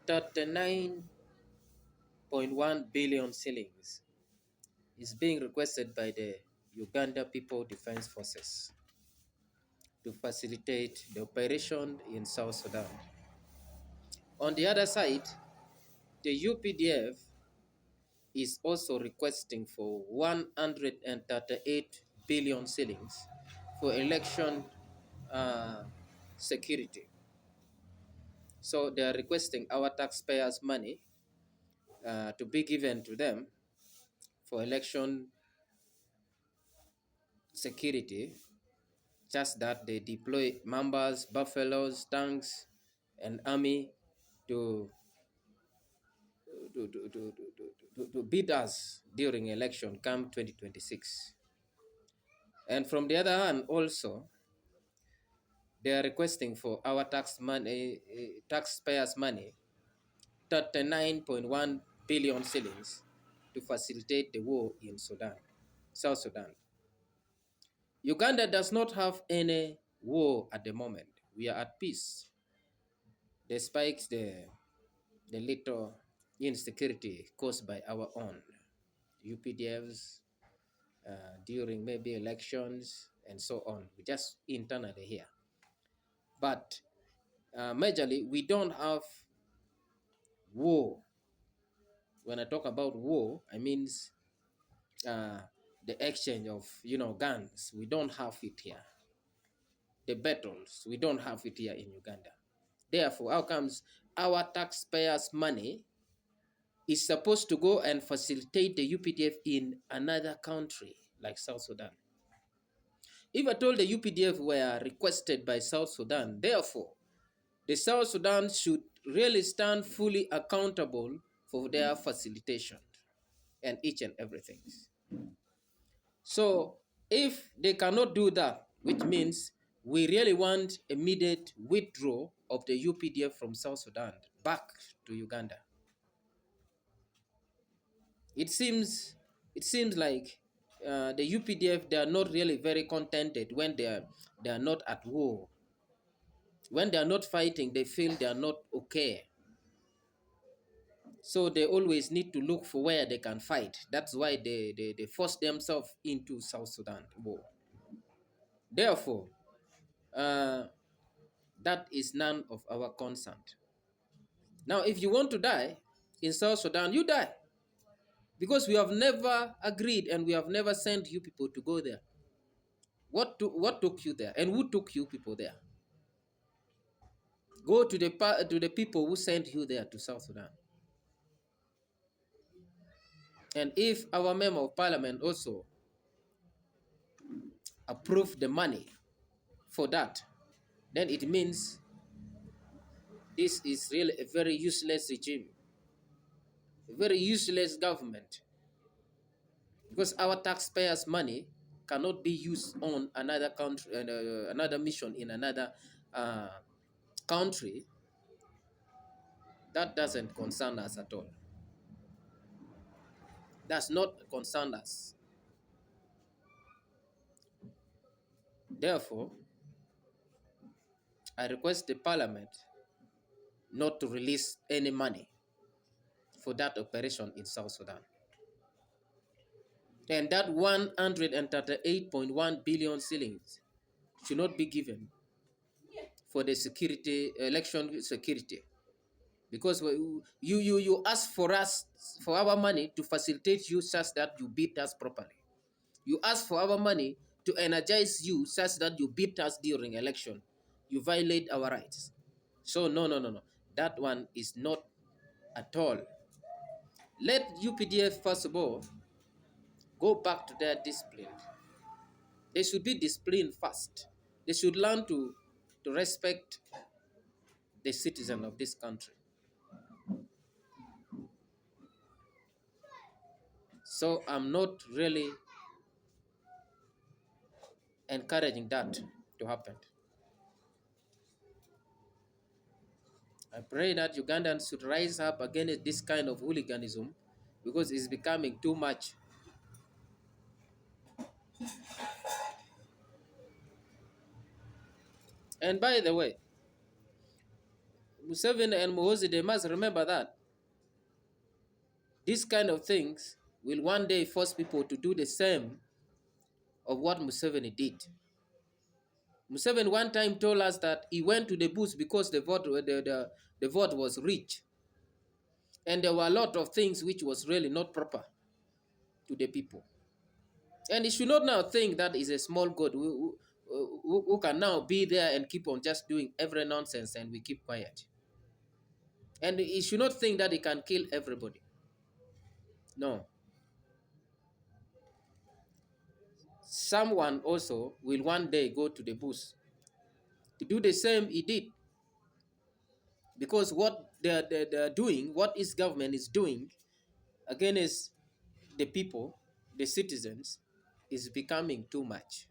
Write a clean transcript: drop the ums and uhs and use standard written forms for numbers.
39.1 billion shillings is being requested by the Uganda People Defense Forces to facilitate the operation in South Sudan. On the other side, the UPDF is also requesting for 138 billion shillings for election security. So they are requesting our taxpayers' money to be given to them for election security, just that they deploy members, buffaloes, tanks, and army to to beat us during election come 2026. And from the other hand, also, they are requesting for our taxpayers' money, 39.1 billion shillings, to facilitate the war in Sudan, South Sudan. Uganda does not have any war at the moment. We are at peace, despite the little insecurity caused by our own UPDFs during maybe elections and so on. We just internally here. But majorly, we don't have war. When I talk about war, I mean the exchange of guns. We don't have it here. The battles, we don't have it here in Uganda. Therefore, how comes our taxpayers' money is supposed to go and facilitate the UPDF in another country like South Sudan? If at all the UPDF were requested by South Sudan, therefore, the South Sudan should really stand fully accountable for their facilitation and each and everything. So if they cannot do that, which means we really want immediate withdrawal of the UPDF from South Sudan back to Uganda. It seems like the UPDF, they are not really very contented when they are not at war. When they are not fighting, they feel they are not okay. So they always need to look for where they can fight. That's why they force themselves into South Sudan war. Therefore, that is none of our concern. Now, if you want to die in South Sudan, you die. Because we have never agreed and we have never sent you people to go there. What took you there? And who took you people there? Go to the people who sent you there to South Sudan. And if our member of parliament also approve the money for that, then it means this is really a very useless regime, a very useless government, because our taxpayers' money cannot be used on another country, another mission in another country. That doesn't concern us at all. Does not concern us. Therefore, I request the parliament not to release any money for that operation in South Sudan. And that 138.1 billion shillings should not be given for the security, election security. Because you ask for us, for our money to facilitate you such that you beat us properly. You ask for our money to energize you such that you beat us during election. You violate our rights. So no. That one is not at all. Let UPDF first of all go back to their discipline. They should be disciplined first. They should learn to respect the citizen of this country. So I'm not really encouraging that to happen. I pray that Ugandans should rise up against this kind of hooliganism because it's becoming too much. And by the way, Museveni and Muhoozi, they must remember that these kind of things will one day force people to do the same of what Museveni did. Museveni one time told us that he went to the bush because the vote was rich. And there were a lot of things which was really not proper to the people. And he should not now think that is a small God who can now be there and keep on just doing every nonsense and we keep quiet. And he should not think that he can kill everybody. No. Someone also will one day go to the bush to do the same he did. Because what they're doing, what his government is doing against the people, the citizens, is becoming too much.